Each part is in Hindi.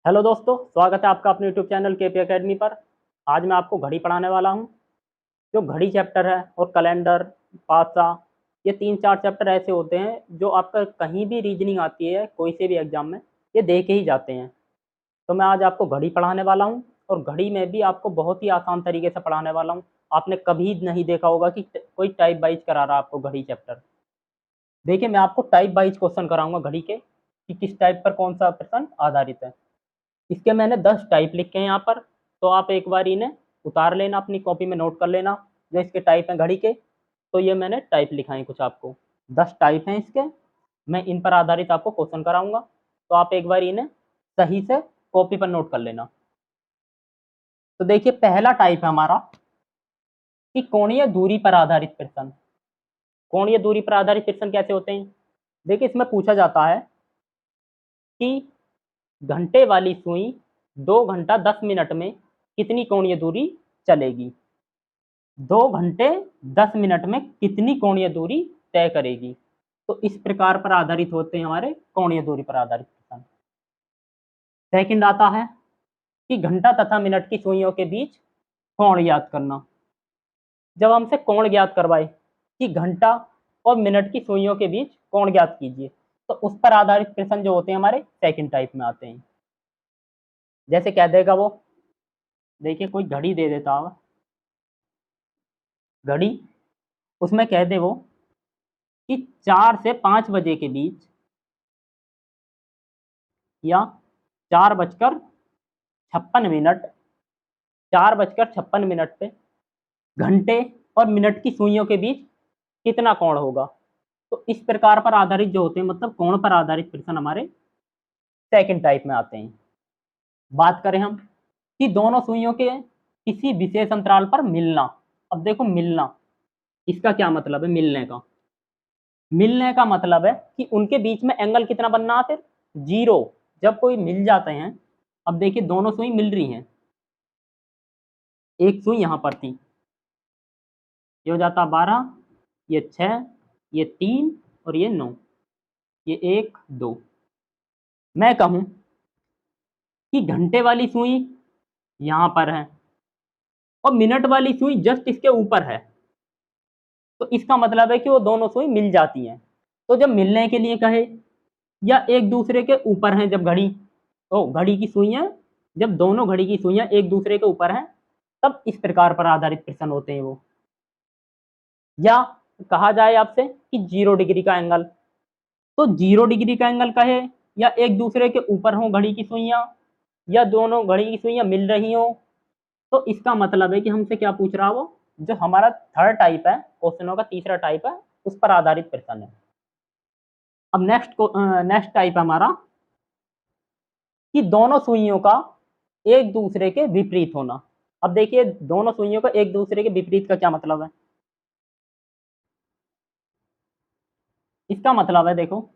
हेलो दोस्तों, स्वागत है आपका अपने यूट्यूब चैनल केपी एकेडमी पर। आज मैं आपको घड़ी पढ़ाने वाला हूं। जो घड़ी चैप्टर है और कैलेंडर, पासा, ये 3-4 चैप्टर ऐसे होते हैं जो आपका कहीं भी रीजनिंग आती है कोई से भी एग्जाम में, ये दे के ही जाते हैं। तो मैं आज आपको घड़ी पढ़ाने वाला हूं और घड़ी में भी आपको बहुत ही आसान तरीके से पढ़ाने वाला हूं। आपने कभी नहीं देखा होगा कि कोई टाइप वाइज करा रहा है आपको घड़ी चैप्टर। देखिए, मैं आपको टाइप वाइज क्वेश्चन कराऊंगा घड़ी के कि किस टाइप पर कौन सा प्रश्न आधारित है। इसके मैंने 10 टाइप लिखे हैं यहाँ पर, तो आप एक बार इन्हें उतार लेना, अपनी कॉपी में नोट कर लेना जो इसके टाइप हैं घड़ी के। तो ये मैंने टाइप लिखाए कुछ आपको, 10 टाइप हैं इसके। मैं इन पर आधारित आपको क्वेश्चन कराऊंगा, तो आप एक बार इन्हें सही से कॉपी पर नोट कर लेना। तो देखिए, पहला टाइप है हमारा कि कोणीय दूरी पर आधारित प्रश्न। कोणीय दूरी पर आधारित प्रश्न कैसे होते हैं? देखिए, इसमें पूछा जाता है कि घंटे वाली सुई 2 घंटा 10 मिनट में कितनी कोणीय दूरी चलेगी। 2 घंटे 10 मिनट में कितनी कोणीय दूरी तय करेगी। तो इस प्रकार पर आधारित होते हैं हमारे कोणीय दूरी पर आधारित प्रश्न। सेकंड आता है कि घंटा तथा मिनट की सुइयों के बीच कोण ज्ञात करना। जब हमसे कोण ज्ञात करवाए कि घंटा और मिनट की सुइयों के बीच कोण ज्ञात कीजिए, तो उस पर आधारित प्रश्न जो होते हैं हमारे सेकंड टाइप में आते हैं। जैसे कह देगा वो, देखिए कोई घड़ी दे देता है, घड़ी, उसमें कह दे वो कि 4 से 5 बजे के बीच या 4:56 4:56 पे घंटे और मिनट की सुइयों के बीच कितना कोण होगा। तो इस प्रकार पर आधारित जो होते हैं, मतलब कोण पर आधारित प्रश्न हमारे सेकंड टाइप में आते हैं। बात करें हम कि दोनों सुइयों के किसी विशेष अंतराल पर मिलना। अब देखो, मिलना, इसका क्या मतलब है? मिलने का मतलब है कि उनके बीच में एंगल कितना बनना है? फिर जीरो। जब कोई मिल जाते हैं, अब देखिए दोनों सुई मिल रही हैं, एक सुई यहां पर थी, ये हो जाता 12, ये 6, ये 3 और ये 9, ये 1 2। मैं कहूं कि घंटे वाली सुई यहां पर है और मिनट वाली सुई जस्ट इसके ऊपर है, तो इसका मतलब है कि वो दोनों सुई मिल जाती हैं। तो जब मिलने के लिए कहे या एक दूसरे के ऊपर हैं, जब घड़ी, तो घड़ी की सुइयां, जब दोनों घड़ी की सुइयां एक दूसरे के ऊपर हैं, तब इस प्रकार पर आधारित प्रश्न होते हैं वो। या कहा जाए आपसे कि 0 डिग्री का एंगल, तो 0 डिग्री का एंगल कहे या एक दूसरे के ऊपर हो घड़ी की सुइयां, या दोनों घड़ी की सुइयां मिल रही हो, तो इसका मतलब है कि हमसे क्या पूछ रहा है वो, जो हमारा थर्ड टाइप है, क्वेश्चनों का तीसरा टाइप है, उस पर आधारित प्रश्न है। अब नेक्स्ट टाइप है हमारा कि दोनों सुइयों का एक दूसरे के विपरीत होना। अब देखिए, दोनों सुइयों का एक दूसरे के विपरीत का क्या मतलब है? इसका मतलब है, देखो,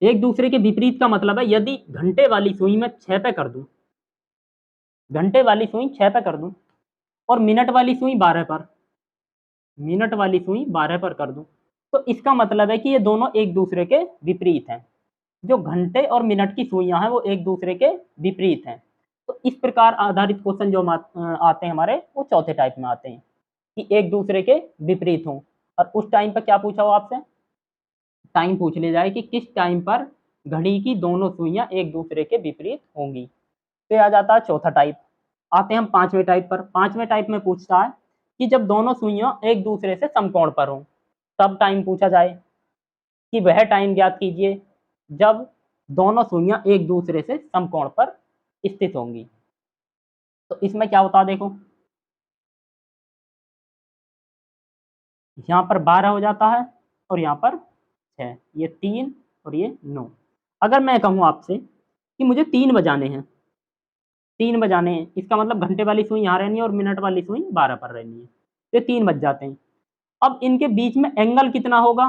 एक दूसरे के विपरीत का मतलब है यदि घंटे वाली सुई में 6 पे कर दूं, घंटे वाली सुई 6 पे कर दूं और मिनट वाली सुई 12 पर, मिनट वाली सुई 12 पर कर दूं, तो इसका मतलब है कि ये दोनों एक दूसरे के विपरीत हैं। जो घंटे और मिनट की सुइयां हैं वो एक दूसरे के विपरीत हैं। तो इस प्रकार आधारित क्वेश्चन जो आते हैं हमारे, वो चौथे टाइप में आते हैं कि एक दूसरे के विपरीत हों। और उस टाइम पर क्या पूछा हो आपसे? टाइम पूछ ले जाए कि किस टाइम पर घड़ी की दोनों सुइयां एक दूसरे के विपरीत होंगी। तो आ जाता है चौथा टाइप। आते हैं हम पांचवें टाइप पर। पांचवें टाइप में पूछता है कि जब दोनों सुइयां एक दूसरे से समकोण पर हों, तब टाइम पूछा जाए कि वह टाइम ज्ञात कीजिए जब दोनों सुइयां एक दूसरे से समकोण पर स्थित होंगी। तो इसमें क्या होता है, देखो, यहाँ पर 12 हो जाता है और यहाँ पर 6, ये 3 और ये 9। अगर मैं कहूँ आपसे कि मुझे 3 बजाने हैं, 3 बजाने हैं, इसका मतलब घंटे वाली सुई यहाँ रहनी है और मिनट वाली सुई 12 पर रहनी है, ये 3 बज जाते हैं। अब इनके बीच में एंगल कितना होगा?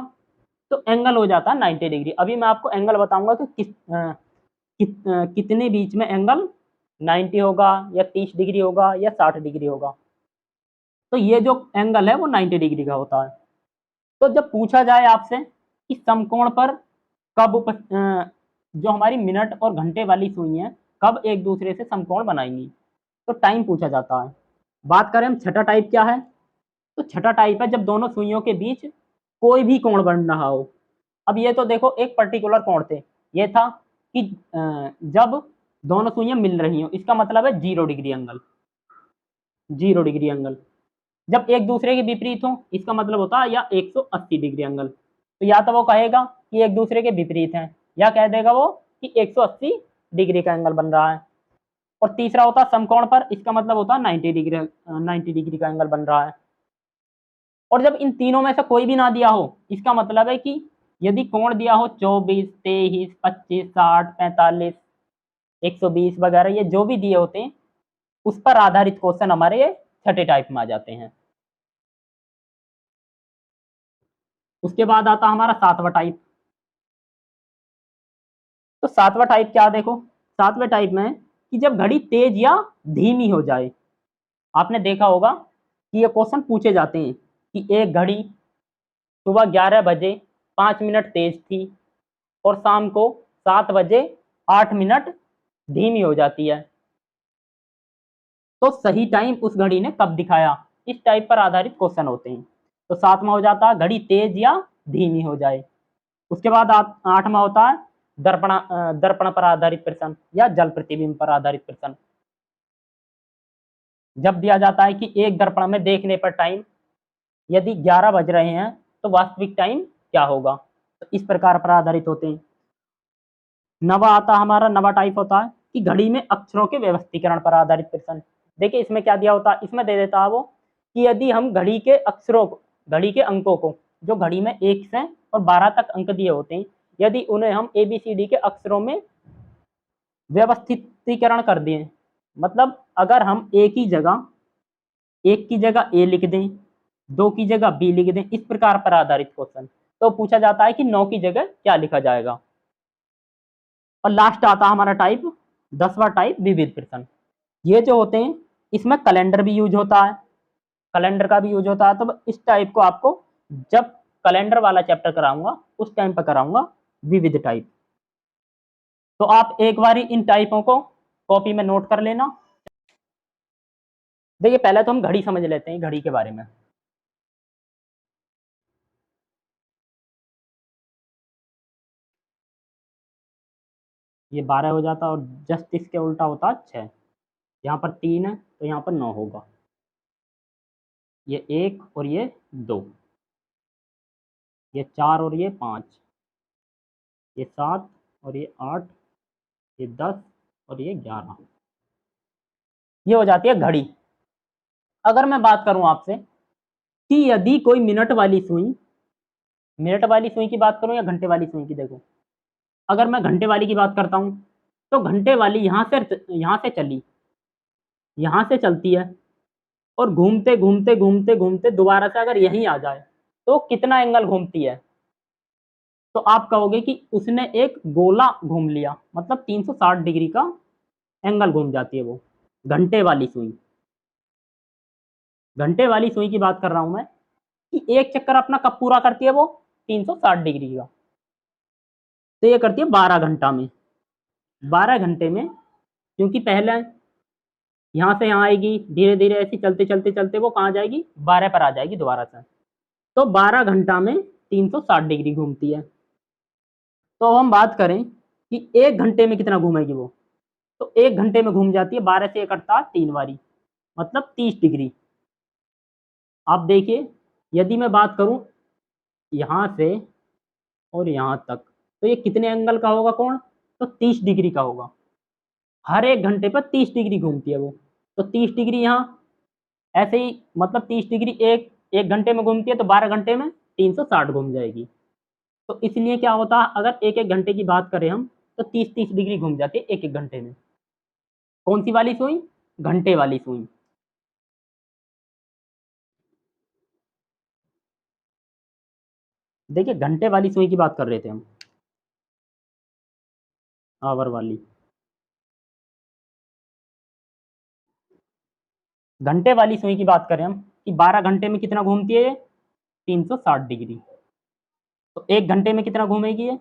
तो एंगल हो जाता है 90 डिग्री। अभी मैं आपको एंगल बताऊंगा कि कितने बीच में एंगल 90 होगा या 30 डिग्री होगा या 60 डिग्री होगा। तो ये जो एंगल है वो 90 डिग्री का होता है। तो जब पूछा जाए आपसे कि समकोण पर कब जो हमारी मिनट और घंटे वाली सुई है कब एक दूसरे से समकोण बनाएंगी, तो टाइम पूछा जाता है। बात करें हम छठा टाइप क्या है, तो छठा टाइप है जब दोनों सुइयों के बीच कोई भी कोण बन रहा हो। अब ये तो देखो एक पर्टिकुलर कोण थे, ये था कि जब दोनों सुइयां मिल रही हो, इसका मतलब है 0 डिग्री एंगल, 0 डिग्री एंगल। जब एक दूसरे के विपरीत हो, इसका मतलब होता है या 180 डिग्री एंगल। तो या तो वो कहेगा कि एक दूसरे के विपरीत हैं, या कह देगा वो कि 180 डिग्री का एंगल बन रहा है। और तीसरा होता है समकोण पर, इसका मतलब होता है 90 डिग्री का एंगल बन रहा है। और जब इन तीनों में से कोई भी ना दिया हो, इसका मतलब है कि यदि कोण दिया हो 24, 23, 25, 60, 45, 120 वगैरह, ये जो भी दिए होते हैं उस पर आधारित क्वेश्चन हमारे ये छठे टाइप में आ जाते हैं। उसके बाद आता हमारा सातवां टाइप। तो सातवां टाइप क्या, देखो सातवें टाइप में कि जब घड़ी तेज या धीमी हो जाए। आपने देखा होगा कि ये क्वेश्चन पूछे जाते हैं कि एक घड़ी सुबह 11 बजे 5 मिनट तेज थी और शाम को 7 बजे 8 मिनट धीमी हो जाती है, तो सही टाइम उस घड़ी ने कब दिखाया। इस टाइप पर आधारित क्वेश्चन होते हैं। तो सातवां हो जाता है घड़ी तेज या धीमी हो जाए। उसके बाद आठवां होता है दर्पण पर आधारित प्रश्न या जल प्रतिबिंब पर आधारित प्रश्न। जब दिया जाता है कि एक दर्पण में देखने पर टाइम यदि 11 बज रहे हैं तो वास्तविक टाइम क्या होगा, तो इस प्रकार पर आधारित होते हैं। नवा आता हमारा नवा टाइप होता है कि घड़ी में अक्षरों के व्यवस्थीकरण पर आधारित प्रश्न। देखिए इसमें क्या दिया होता है, इसमें दे देता है वो कि यदि हम घड़ी के अक्षरों को, घड़ी के अंकों को, जो घड़ी में 1 से और 12 तक अंक दिए होते हैं, यदि उन्हें हम ABCD के अक्षरों में व्यवस्थितीकरण कर दें, मतलब अगर हम एक की जगह ए लिख दें, 2 की जगह बी लिख दें, इस प्रकार पर आधारित क्वेश्चन, तो पूछा जाता है कि 9 की जगह क्या लिखा जाएगा। और लास्ट आता हमारा टाइप 10वां टाइप विविध प्रश्न। ये जो होते हैं इसमें कैलेंडर भी यूज होता है, कैलेंडर का भी यूज होता है। तो इस टाइप को आपको जब कैलेंडर वाला चैप्टर कराऊंगा उस टाइम पर कराऊंगा विविध टाइप। तो आप एक बार इन टाइपों को कॉपी में नोट कर लेना। देखिए पहले तो हम घड़ी समझ लेते हैं, घड़ी के बारे में। ये 12 हो जाता और जस्ट इसके उल्टा होता 6। यहाँ पर 3 है तो यहाँ पर 9 होगा। ये 1 और ये 2, ये 4 और ये 5, ये 7 और ये 8, ये 10 और ये 11। ये हो जाती है घड़ी। अगर मैं बात करूं आपसे कि यदि कोई मिनट वाली सुई की बात करूं या घंटे वाली सुई की, देखो अगर मैं घंटे वाली की बात करता हूं तो घंटे वाली यहाँ से चली, यहाँ से चलती है और घूमते घूमते घूमते घूमते दोबारा से अगर यहीं आ जाए तो कितना एंगल घूमती है, तो आप कहोगे कि उसने एक गोला घूम लिया, मतलब 360 डिग्री का एंगल घूम जाती है वो घंटे वाली सुई। घंटे वाली सुई की बात कर रहा हूं मैं कि एक चक्कर अपना कब पूरा करती है वो, 360 डिग्री का। तो ये करती है 12 घंटा में। 12 घंटे में, क्योंकि पहले यहाँ से यहाँ आएगी, धीरे धीरे ऐसे चलते चलते चलते वो कहाँ जाएगी, 12 पर आ जाएगी दोबारा से। तो 12 घंटा में 360 डिग्री घूमती है। तो अब हम बात करें कि एक घंटे में कितना घूमेगी वो, तो एक घंटे में घूम जाती है 12 से 1 अर्थात 3 बारी, मतलब 30 डिग्री। आप देखिए यदि मैं बात करूं यहाँ से और यहाँ तक, तो ये कितने एंगल का होगा कोण, तो 30 डिग्री का होगा। हर एक घंटे पर 30 डिग्री घूमती है वो। तो 30 डिग्री यहाँ ऐसे ही, मतलब 30 डिग्री एक एक घंटे में घूमती है, तो 12 घंटे में 360 घूम जाएगी। तो इसलिए क्या होता है, अगर एक एक घंटे की बात करें हम तो 30-30 डिग्री घूम जाती है एक एक घंटे में। कौन सी वाली सुई, घंटे वाली सुई। देखिए घंटे वाली सुई की बात कर रहे थे हम, आवर वाली। घंटे वाली सुई की बात करें हम कि 12 घंटे में कितना घूमती है ये, 360 डिग्री। तो एक घंटे में कितना घूमेगी ये,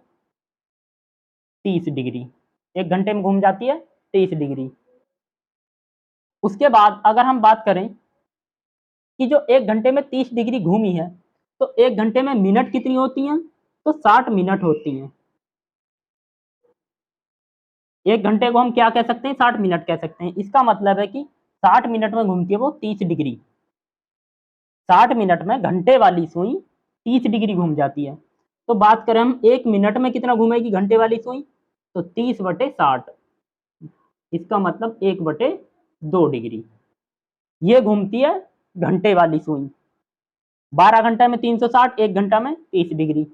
30 डिग्री। 1 घंटे में घूम जाती है 30 डिग्री। उसके बाद अगर हम बात करें कि जो 1 घंटे में 30 डिग्री घूमी है, तो 1 घंटे में मिनट कितनी होती हैं? तो 60 मिनट होती हैं। 1 घंटे को हम क्या कह सकते हैं? 60 मिनट कह सकते हैं। इसका मतलब है कि 60 मिनट में घूमती है वो 30 डिग्री। 60 मिनट में घंटे वाली सुई 30 डिग्री घूम जाती है। तो बात करें हम 1 मिनट में कितना घूमेगी घंटे वाली सुई, तो 30/60। इसका मतलब 1/2 डिग्री ये घूमती है घंटे वाली सुई। 12 घंटे में 360, 1 घंटा में 30 डिग्री,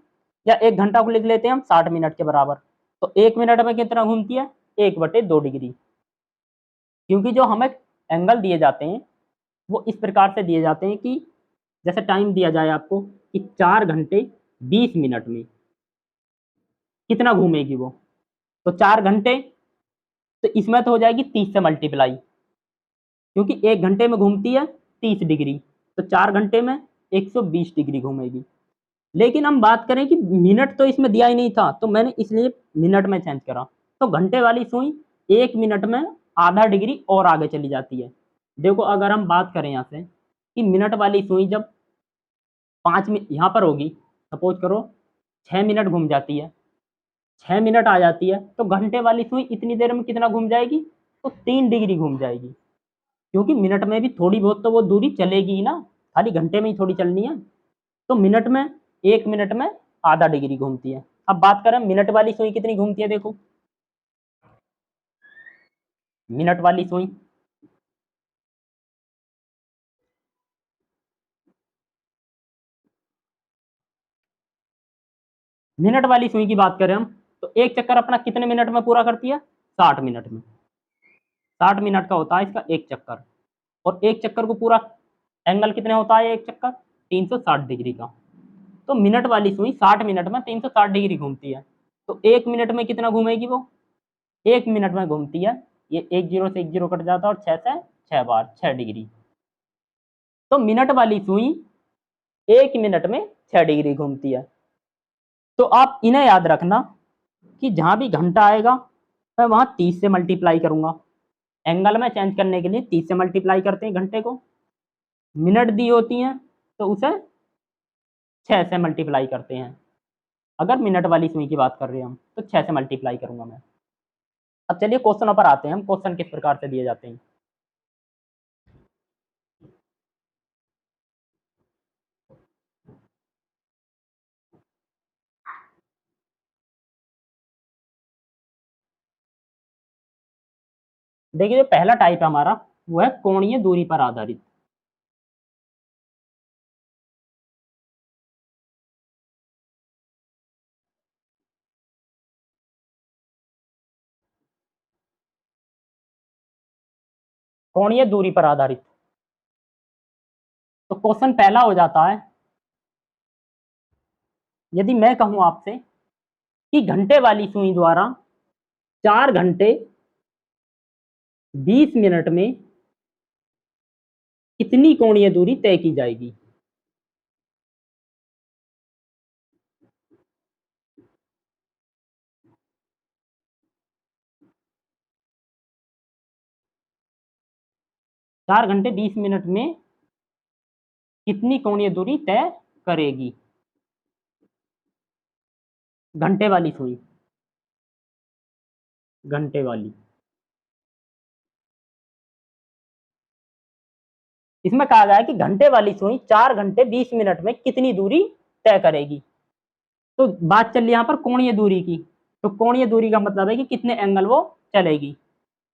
या 1 घंटा को लिख लेते हैं हम 60 मिनट के बराबर। तो 1 मिनट में कितना घूमती है? 1/2 डिग्री। क्योंकि जो हमें एंगल दिए जाते हैं वो इस प्रकार से दिए जाते हैं कि जैसे टाइम दिया जाए आपको कि 4 घंटे 20 मिनट में कितना घूमेगी वो, तो 4 घंटे, तो इसमें तो हो जाएगी 30 से मल्टीप्लाई, क्योंकि 1 घंटे में घूमती है 30 डिग्री, तो 4 घंटे में 120 डिग्री घूमेगी। लेकिन हम बात करें कि मिनट तो इसमें दिया ही नहीं था, तो मैंने इसलिए मिनट में चेंज करा। तो घंटे वाली सुई 1 मिनट में आधा डिग्री और आगे चली जाती है। देखो अगर हम बात करें यहाँ से कि मिनट वाली सुई जब 5 मिनट यहाँ पर होगी, सपोज करो 6 मिनट घूम जाती है, 6 मिनट आ जाती है, तो घंटे वाली सुई इतनी देर में कितना घूम जाएगी? तो 3 डिग्री घूम जाएगी। क्योंकि मिनट में भी थोड़ी बहुत तो वो दूरी चलेगी ही ना, खाली घंटे में ही थोड़ी चलनी है। तो मिनट में 1 मिनट में आधा डिग्री घूमती है। अब बात करें मिनट वाली सुई कितनी घूमती है, देखो मिनट वाली सुई मिनट वाली सुई की बात करें हम, तो एक चक्कर अपना कितने मिनट में पूरा करती है? 60 मिनट में। 60 मिनट का होता है इसका एक चक्कर, और एक चक्कर को पूरा एंगल कितने होता है? एक चक्कर 360 डिग्री का। तो मिनट वाली सुई 60 मिनट में 360 डिग्री घूमती है। तो 1 मिनट में कितना घूमेगी वो? 1 मिनट में घूमती है, ये एक जीरो से एक जीरो कट जाता है, और 6 से 6 बार 6 डिग्री। तो मिनट वाली सुई 1 मिनट में 6 डिग्री घूमती है। तो आप इन्हें याद रखना कि जहां भी घंटा आएगा मैं वहां 30 से मल्टीप्लाई करूंगा। एंगल में चेंज करने के लिए 30 से मल्टीप्लाई करते हैं घंटे को। मिनट दी होती हैं तो उसे 6 से मल्टीप्लाई करते हैं। अगर मिनट वाली सुई की बात कर रहे हैं हम, तो 6 से मल्टीप्लाई करूंगा मैं। अब चलिए क्वेश्चनों पर आते हैं हम, क्वेश्चन किस प्रकार से दिए जाते हैं। देखिए जो पहला टाइप है हमारा, वो है कोणीय दूरी पर आधारित। कोणीय दूरी पर आधारित। तो क्वेश्चन पहला हो जाता है, यदि मैं कहूं आपसे कि घंटे वाली सुई द्वारा 4 घंटे 20 मिनट में कितनी कोणीय दूरी तय की जाएगी? 4 घंटे 20 मिनट में कितनी कोणीय दूरी तय करेगी घंटे वाली सुई? घंटे वाली, इसमें कहा गया है कि घंटे वाली सुई 4 घंटे 20 मिनट में कितनी दूरी तय करेगी। तो बात चल रही है यहाँ पर कोणीय दूरी की। तो कोणीय दूरी का मतलब है कि कितने एंगल वो चलेगी।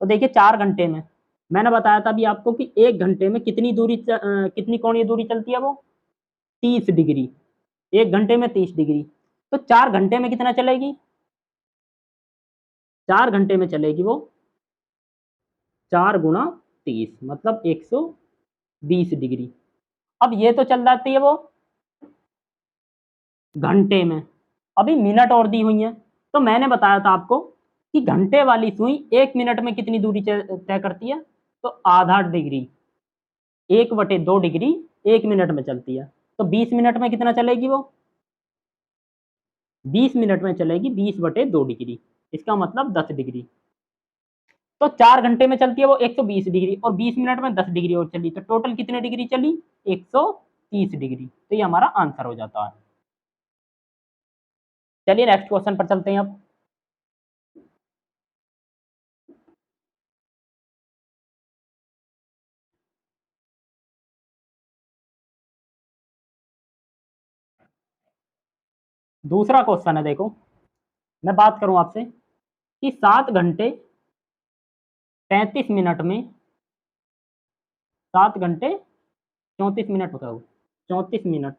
तो देखिए 4 घंटे में मैंने बताया था अभी आपको कि 1 घंटे में कितनी कितनी कोणीय दूरी चलती है वो? 30 डिग्री। 1 घंटे में 30 डिग्री, तो 4 घंटे में कितना चलेगी? 4 घंटे में चलेगी वो 4 × 30 मतलब 120 डिग्री। अब ये तो चल जाती है वो घंटे में। अभी मिनट और दी हुई है, तो मैंने बताया था आपको कि घंटे वाली सुई 1 मिनट में कितनी दूरी तय करती है? तो आधा डिग्री, 1/2 डिग्री 1 मिनट में चलती है। तो 20 मिनट में कितना चलेगी वो? 20 मिनट में चलेगी 20/2 डिग्री। इसका मतलब 10 डिग्री। तो 4 घंटे में चलती है वो 120 डिग्री, और 20 मिनट में 10 डिग्री और चली, तो टोटल कितने डिग्री चली? 130 डिग्री। तो ये हमारा आंसर हो जाता है। चलिए नेक्स्ट क्वेश्चन पर चलते हैं अब। दूसरा क्वेश्चन है, देखो मैं बात करूं आपसे कि 7 घंटे 35 मिनट में, 7 घंटे 34 मिनट बताओ, 34 मिनट,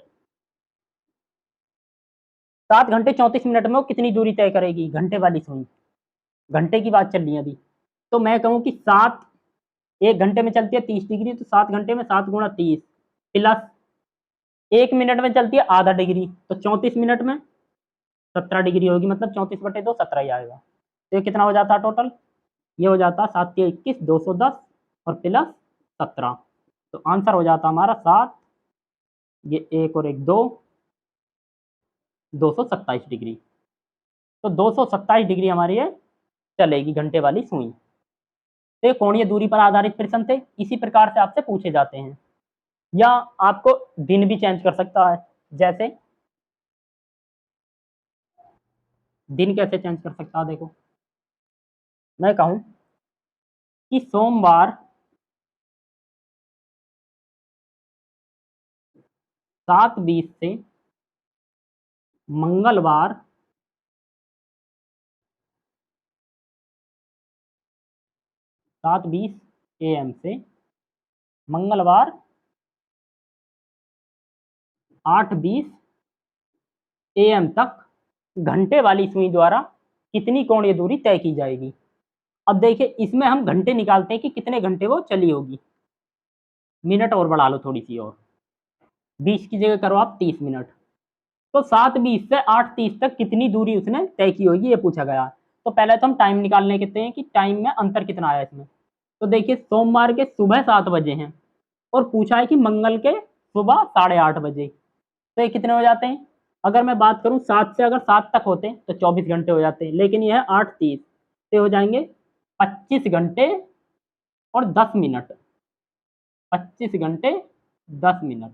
7 घंटे 34 मिनट में वो कितनी दूरी तय करेगी? घंटे वाली सुई, घंटे की बात चल रही है अभी। तो मैं कहूँ कि 7, 1 घंटे में चलती है 30 डिग्री, तो 7 घंटे में 7 गुणा 30 प्लस 1 मिनट में चलती है आधा डिग्री, तो 34 मिनट में 17 डिग्री होगी, मतलब 34/2 17 ही आएगा। तो ये कितना हो जाता है टोटल? ये हो जाता है 7 के 21 210 और प्लस 17। तो आंसर हो जाता हमारा 7, ये 1 और 1 2, 227 डिग्री। तो 227 डिग्री हमारी ये चलेगी घंटे वाली सुई। तो ये कोणीय दूरी पर आधारित प्रश्न थे, इसी प्रकार से आपसे पूछे जाते हैं। या आपको दिन भी चेंज कर सकता है, जैसे दिन कैसे चेंज कर सकता है? देखो मैं कहूं कि सोमवार 7:20 से मंगलवार 7:20 AM से मंगलवार 8:20 AM तक घंटे वाली सुई द्वारा कितनी कोणीय दूरी तय की जाएगी? अब देखिए इसमें हम घंटे निकालते हैं कि कितने घंटे वो चली होगी। मिनट और बढ़ा लो थोड़ी सी, और 20 की जगह करो आप 30 मिनट। तो 7:20 से 8:30 तक कितनी दूरी उसने तय की होगी, ये पूछा गया। तो पहले तो हम टाइम निकालने के हैं कि टाइम में अंतर कितना आया इसमें। तो देखिए सोमवार के सुबह 7 बजे हैं, और पूछा है कि मंगल के सुबह 8:30 बजे। तो ये कितने हो जाते हैं? अगर मैं बात करूं 7 से अगर 7 तक होते तो 24 घंटे हो जाते हैं, लेकिन यह है 8:30, तो हो जाएंगे 25 घंटे और 10 मिनट, 25 घंटे 10 मिनट।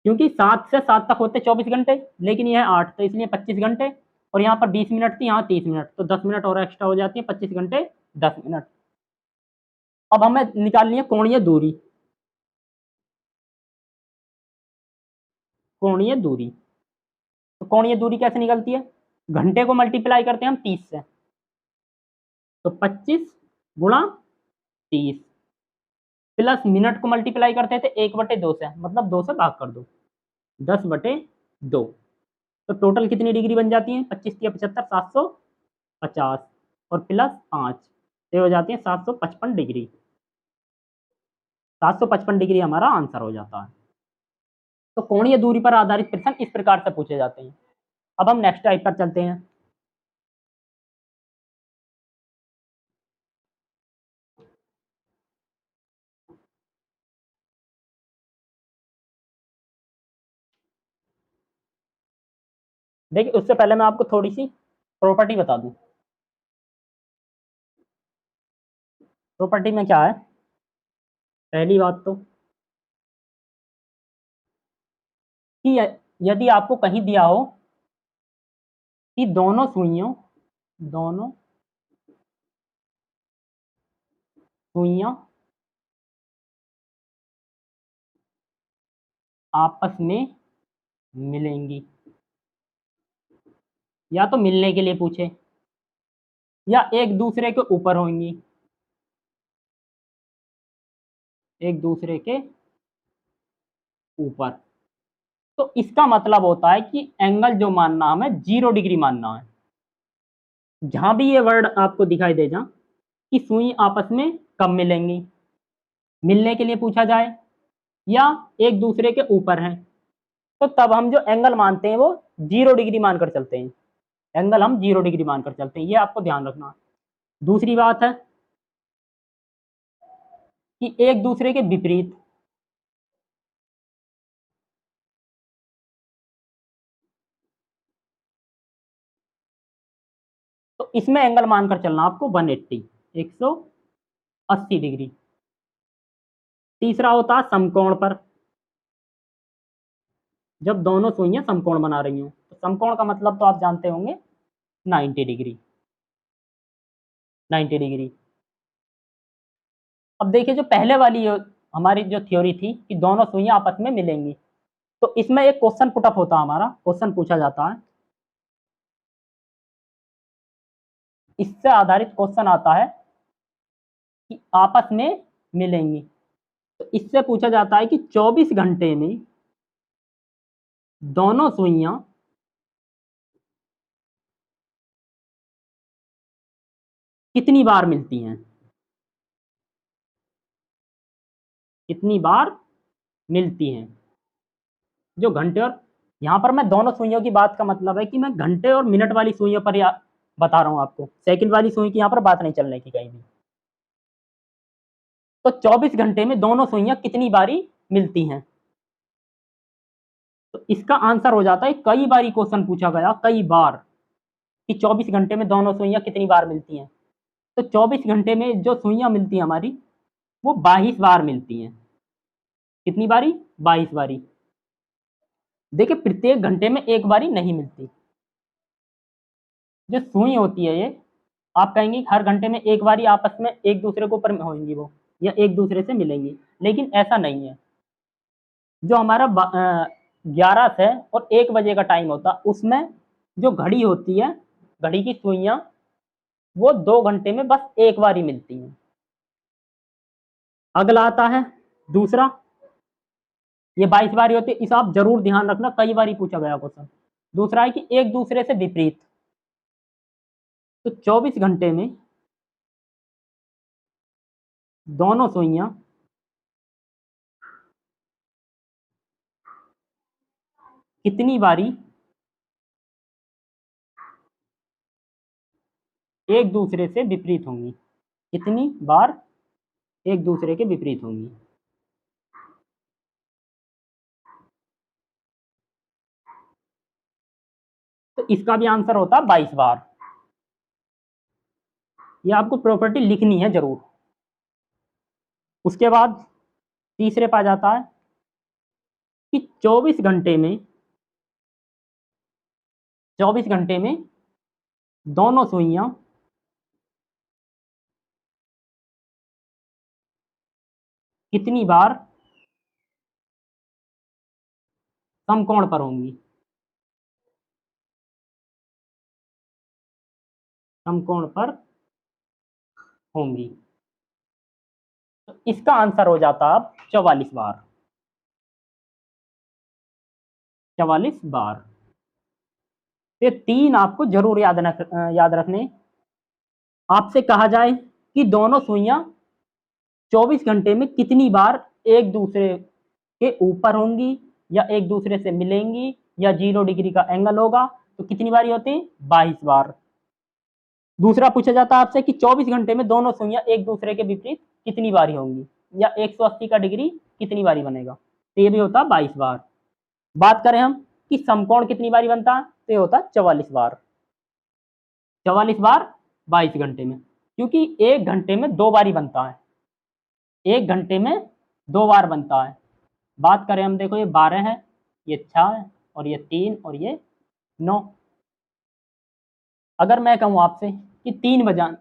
क्योंकि 7 से 7 तक होते 24 घंटे, लेकिन यह 8, तो इसलिए 25 घंटे, और यहाँ पर 20 मिनट थी, यहाँ 30 मिनट, तो 10 मिनट और एक्स्ट्रा हो जाती है, 25 घंटे 10 मिनट। अब हमें निकालनी है कोणीय दूरी। कोणीय दूरी, तो कोणीय दूरी कैसे निकलती है? घंटे को मल्टीप्लाई करते हैं हम 30 से, तो 25 गुणा 30 प्लस मिनट को मल्टीप्लाई करते थे 1/2 से, मतलब 2 से भाग कर दो, 10/2। तो टोटल कितनी डिग्री बन जाती है? 25 या 75, 750 और प्लस 5, तो हो जाती है 755 डिग्री। 755 डिग्री हमारा आंसर हो जाता है। तो कोणीय दूरी पर आधारित प्रश्न इस प्रकार से पूछे जाते हैं। अब हम नेक्स्ट टाइप पर चलते हैं। देखिए उससे पहले मैं आपको थोड़ी सी प्रॉपर्टी बता दूं। प्रॉपर्टी में क्या है? पहली बात तो कि यदि आपको कहीं दिया हो कि दोनों सुइयां आपस में मिलेंगी, या तो मिलने के लिए पूछे, या एक दूसरे के ऊपर होंगी, एक दूसरे के ऊपर, तो इसका मतलब होता है कि एंगल जो मानना हमें 0 डिग्री मानना है। जहां भी ये वर्ड आपको दिखाई दे जा कि सुई आपस में कब मिलेंगी, मिलने के लिए पूछा जाए या एक दूसरे के ऊपर हैं, तो तब हम जो एंगल मानते हैं वो 0 डिग्री मानकर चलते हैं। एंगल हम 0 डिग्री मानकर चलते हैं, ये आपको ध्यान रखना। दूसरी बात है कि एक दूसरे के विपरीत, तो इसमें एंगल मानकर चलना आपको 180, 180 डिग्री। तीसरा होता है समकोण पर, जब दोनों सुइयां समकोण बना रही हों। तो समकोण का मतलब तो आप जानते होंगे, 90 डिग्री, 90 डिग्री। अब देखिए जो पहले वाली हमारी जो थ्योरी थी कि दोनों सुइयां आपस में मिलेंगी, तो इसमें एक क्वेश्चन पुटअप होता है, हमारा क्वेश्चन पूछा जाता है, इससे आधारित क्वेश्चन आता है कि आपस में मिलेंगी। तो इससे पूछा जाता है कि 24 घंटे में दोनों सुइयां कितनी बार मिलती हैं, कितनी बार मिलती हैं। जो घंटे और, यहां पर मैं दोनों सुइयों की बात का मतलब है कि मैं घंटे और मिनट वाली सुइयों पर बता रहा हूं आपको, सेकंड वाली सुई की यहां पर बात नहीं चलने की कहीं भी। तो 24 घंटे में दोनों सुइयां कितनी बारी मिलती हैं। तो इसका आंसर हो जाता है, कई बारी क्वेश्चन पूछा गया, कई बार, कि 24 घंटे में दोनों सुइयां कितनी बार मिलती हैं। तो 24 घंटे में जो सुइयां मिलती हैं हमारी, वो 22 बार मिलती हैं। कितनी बारी? 22 बारी। देखिए प्रत्येक घंटे में एक बारी नहीं मिलती। जो सुई होती है ये, आप कहेंगे हर घंटे में एक बारी आपस में एक दूसरे के ऊपर होंगी वो, या एक दूसरे से मिलेंगी, लेकिन ऐसा नहीं है। जो हमारा 11 से और 1 बजे का टाइम होता, उसमें जो घड़ी होती है, घड़ी की सुइयां, वो 2 घंटे में बस एक बार ही मिलती हैं। अगला आता है दूसरा, ये 22 बारी होती है, इसे आप जरूर ध्यान रखना, कई बार पूछा गया क्वेश्चन। दूसरा है कि एक दूसरे से विपरीत। तो 24 घंटे में दोनों सुइयां कितनी बारी एक दूसरे से विपरीत होंगी, कितनी बार एक दूसरे के विपरीत होंगी। तो इसका भी आंसर होता है 22 बार। ये आपको प्रॉपर्टी लिखनी है जरूर। उसके बाद तीसरे पा जाता है कि 24 घंटे में दोनों सुइयां कितनी बार समकोण पर होंगी, समकोण पर होंगी। तो इसका आंसर हो जाता अब 44 बार, 44 बार। ये तीन आपको जरूर याद रखने। आपसे कहा जाए कि दोनों सुइयां 24 घंटे में कितनी बार एक दूसरे के ऊपर होंगी, या एक दूसरे से मिलेंगी, या 0 डिग्री का एंगल होगा, तो कितनी बारी होती है? 22 बार। दूसरा पूछा जाता है आपसे कि 24 घंटे में दोनों सुइयां एक दूसरे के विपरीत कितनी बारी होंगी, या 180 का डिग्री कितनी बारी बनेगा, तो ये भी होता है 22 बार। बात करें हम कि समकोण कितनी बारी बनता है, तो ये होता है 44 बार। 44 बार 22 घंटे में, क्योंकि एक घंटे में 2 बारी बनता है, एक घंटे में 2 बार बनता है। बात करें हम, देखो ये 12 है, ये 6 है, और ये 3, और ये 9। अगर मैं कहूँ आपसे कि 3 बजान,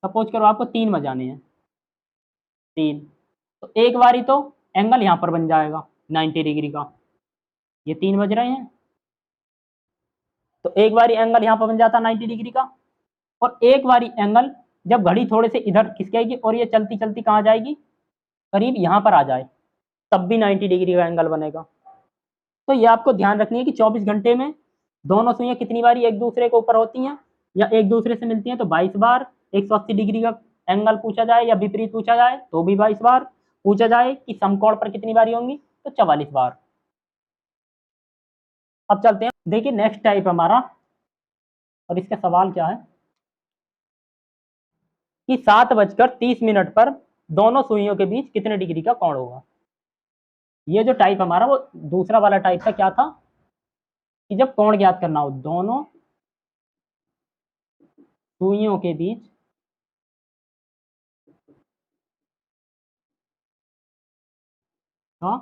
सपोज करो आपको 3 बजाने हैं, 3, तो एक बारी तो एंगल यहाँ पर बन जाएगा 90 डिग्री का, ये 3 बज रहे हैं, तो एक बारी एंगल यहाँ पर बन जाता 90 डिग्री का। और एक बारी एंगल जब घड़ी थोड़े से इधर खिसकेगी और ये चलती चलती कहाँ जाएगी, करीब यहाँ पर आ जाए, तब भी 90 डिग्री का एंगल बनेगा। तो ये आपको ध्यान रखनी है कि 24 घंटे में दोनों सुइयां कितनी बारी एक दूसरे के ऊपर होती हैं या एक दूसरे से मिलती हैं, तो 22 बार। 180 डिग्री का एंगल पूछा जाए या विपरीत पूछा जाए तो भी 22 बार। पूछा जाए कि समकोण पर कितनी बारी होंगी, तो 44 बार। अब चलते हैं, देखिए नेक्स्ट टाइप हमारा, और इसका सवाल क्या है कि 7:30 पर दोनों सुइयों के बीच कितने डिग्री का कोण होगा। ये जो टाइप हमारा, वो दूसरा वाला टाइप का क्या था कि जब कोण ज्ञात करना हो दोनों सुइयों के बीच का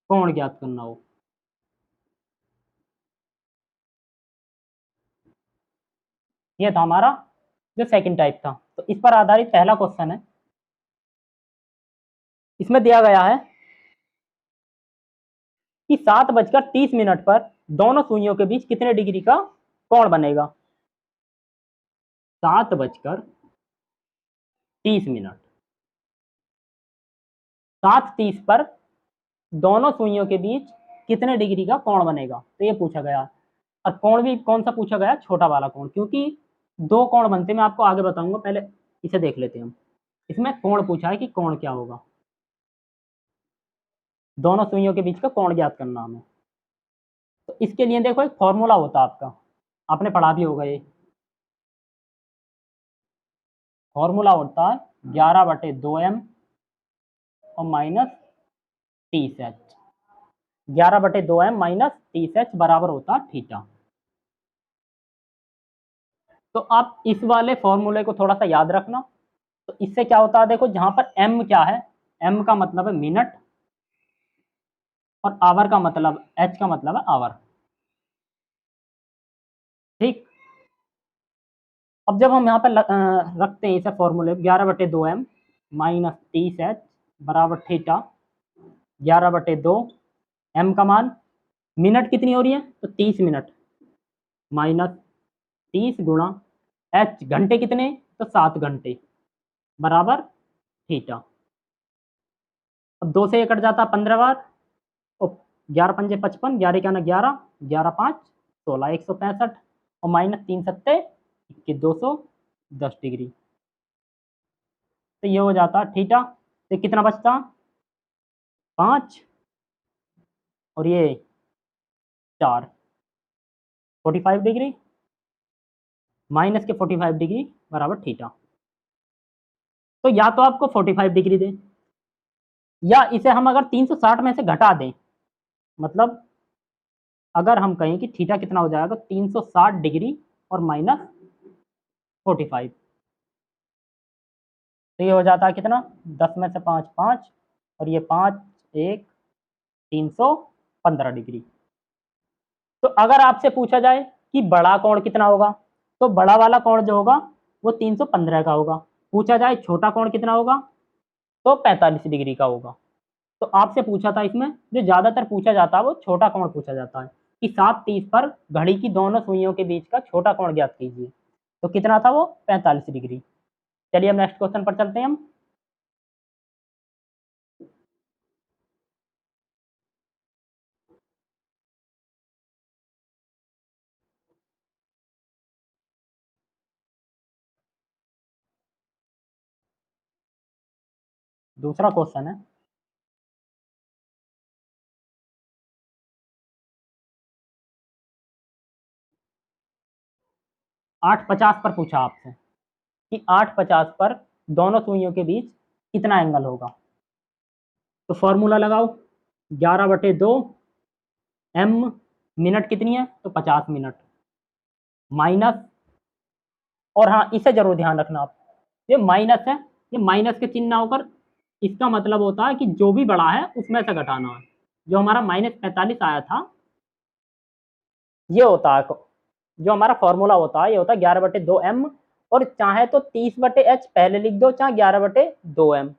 कोण ज्ञात करना हो। ये था हमारा जो सेकंड टाइप था। तो इस पर आधारित पहला क्वेश्चन है। इसमें दिया गया है कि 7:30 पर दोनों सुइयों के बीच कितने डिग्री का कोण बनेगा। 7:30 7:30 पर दोनों सुइयों के बीच कितने डिग्री का कोण बनेगा, तो ये पूछा गया। और कोण भी कौन सा पूछा गया, छोटा वाला कोण, क्योंकि दो कोण बनते हैं, मैं आपको आगे बताऊंगा, पहले इसे देख लेते हैं हम। इसमें कोण पूछा है कि कोण क्या होगा, दोनों सुइयों के बीच का कोण ज्ञात करना हमें। तो इसके लिए देखो एक फॉर्मूला होता है आपका, आपने पढ़ा भी होगा। ये फॉर्मूला होता है 11/2m और minus 30h। 11/2m minus 30h बराबर होता है थीटा। तो आप इस वाले फॉर्मूले को थोड़ा सा याद रखना। तो इससे क्या होता है, देखो जहां पर m क्या है, m का मतलब है मिनट और आवर का मतलब, h का मतलब है आवर। ठीक। अब जब हम यहाँ पर रखते हैं इसे फॉर्मूले 11/2m माइनस 30h बराबर थीटा। 11/2 m का मान, मिनट कितनी हो रही है तो 30 मिनट, माइनस 30 गुणा h, घंटे कितने तो 7 घंटे बराबर थीटा। अब 2 से ये कट जाता 15 बार, और 11×5 = 55, 11×11, 11×5 = 16, 165, और माइनस 3×7 = 210 डिग्री। तो ये हो जाता थीटा। तो कितना बचता 5 और ये 4, 45 डिग्री, माइनस के 45 डिग्री बराबर थीटा। तो या तो आपको 45 डिग्री दे, या इसे हम अगर 360 में से घटा दें, मतलब अगर हम कहें कि थीटा कितना हो जाएगा, 360 डिग्री और माइनस 45। तो ये हो जाता है कितना, 10 में से 5 5, और ये 5 1 315 डिग्री। तो अगर आपसे पूछा जाए कि बड़ा कोण कितना होगा, तो बड़ा वाला कोण जो होगा वो 315 का होगा। पूछा जाए छोटा कोण कितना होगा, तो 45 डिग्री का होगा। तो आपसे पूछा था, इसमें जो ज्यादातर पूछा जाता है वो छोटा कोण पूछा जाता है कि 7:30 पर घड़ी की दोनों सुइयों के बीच का छोटा कोण ज्ञात कीजिए। तो कितना था वो, 45 डिग्री। चलिए अब नेक्स्ट क्वेश्चन पर चलते हैं हम। दूसरा क्वेश्चन है, 8:50 पर पूछा आपसे कि 8:50 पर दोनों सुइयों के बीच कितना एंगल होगा। तो फॉर्मूला लगाओ, 11/2 m, मिनट कितनी है तो 50 मिनट, माइनस, और हाँ इसे जरूर ध्यान रखना आप, ये माइनस है, ये माइनस के चिन्ह होकर इसका मतलब होता है कि जो भी बड़ा है उसमें से घटाना है। जो हमारा -45 आया था, ये होता है जो हमारा फॉर्मूला होता है, ये होता है 11/2m, और चाहे तो 30/h पहले लिख दो, चाहे 11/2m,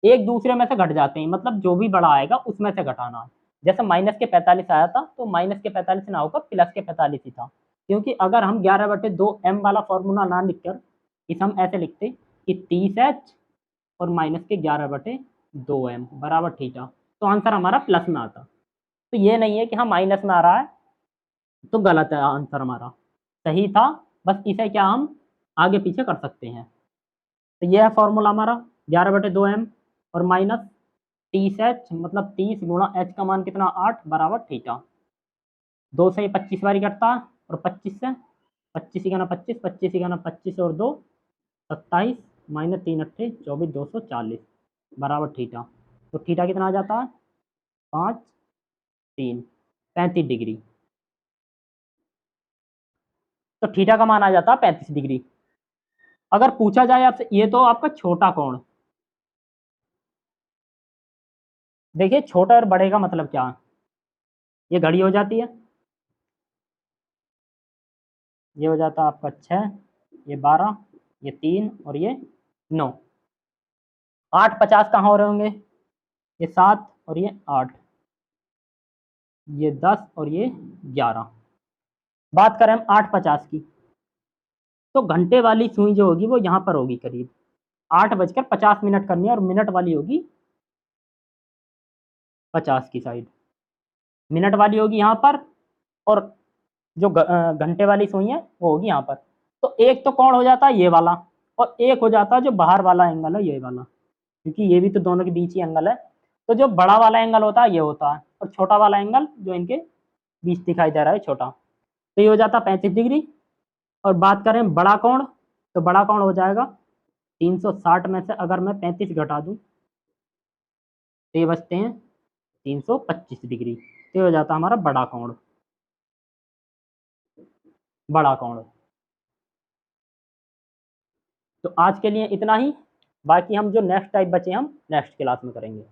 एक दूसरे में से घट जाते हैं, मतलब जो भी बड़ा आएगा उसमें से घटाना है। जैसे -45 आया था, तो -45 ना होकर +45 ही था, क्योंकि अगर हम 11/2m वाला फॉर्मूला ना लिखकर इसे हम ऐसे लिखते कि 30h और -11/2m बराबर थीटा, तो आंसर हमारा प्लस में आता। तो ये नहीं है कि हाँ माइनस में आ रहा है तो गलत है आंसर हमारा, सही था, बस इसे क्या हम आगे पीछे कर सकते हैं। तो ये है फॉर्मूला हमारा, 11/2m और माइनस 30h, मतलब 30 गुणा h का मान कितना 8 बराबर थीटा। 2 से 25 बारी कटता है, और 25 से 25 ही 25, 25 ही 25 और 2 27, -3 × 8 = 24, 240 बराबर थीटा। तो थीटा कितना आ जाता है 5 3 35 डिग्री। तो थीटा का मान आ जाता है 35 डिग्री। अगर पूछा जाए आपसे, ये तो आपका छोटा कोण, देखिए छोटा और बड़े का मतलब क्या है, ये घड़ी हो जाती है, ये हो जाता है आपका 6, ये 12, ये 3 और ये 9। 8 50 कहाँ हो रहे होंगे, ये 7 और ये 8, ये 10 और ये 11। बात करें हम 8 50 की, तो घंटे वाली सुई जो होगी वो यहाँ पर होगी करीब 8:50 करनी है, और मिनट वाली होगी 50 की साइड, मिनट वाली होगी यहाँ पर, और जो घंटे वाली सुई है वो होगी यहाँ पर। तो एक तो कौन हो जाता है ये वाला, और एक हो जाता है जो बाहर वाला एंगल है ये वाला, क्योंकि ये भी तो दोनों के बीच ही एंगल है। तो जो बड़ा वाला एंगल होता है ये होता है, और छोटा वाला एंगल जो इनके बीच दिखाई दे रहा है छोटा, तो ये हो जाता है 35 डिग्री। और बात करें बड़ा कोण, तो बड़ा कोण हो जाएगा 360 में से अगर मैं 35 घटा दूं तो ये बचते हैं 325 डिग्री, तो ये हो जाता है हमारा बड़ा कोण, बड़ा कोण। तो आज के लिए इतना ही, बाकी हम जो नेक्स्ट टाइप बचे हम नेक्स्ट क्लास में करेंगे।